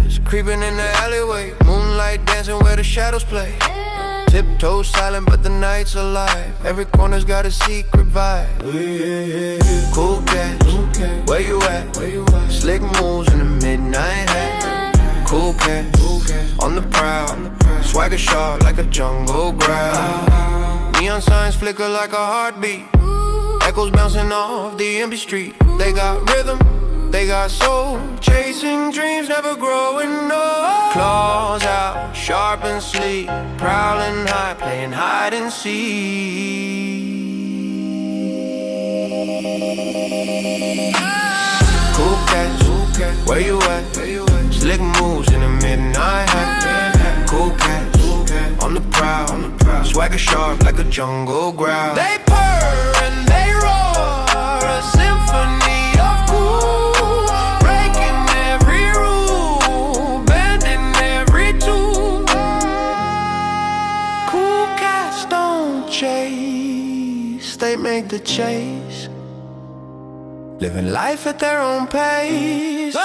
cats creeping in the alleyway, moonlight dancing where the shadows play. Tiptoes silent but the night's alive, every corner's got a secret vibe. Cool cats, where you at? Slick moves in the midnight hat. Cool cats, on the prowl, swagger sharp like a jungle growl. Neon signs flicker like a heartbeat, echoes bouncing off the empty street. They got rhythm, they got soul, chasing dreams never growing old. Claws out, sharp and sleek, prowling high, playing hide and seek. Cool cats, where you at? Slick moves in the midnight hat. Cool cats, on the prowl, swagger sharp like a jungle growl. They purr and they roar, a symphony of cool, breaking every rule, bending every tool. Cool cats don't chase, they make the chase, living life at their own pace.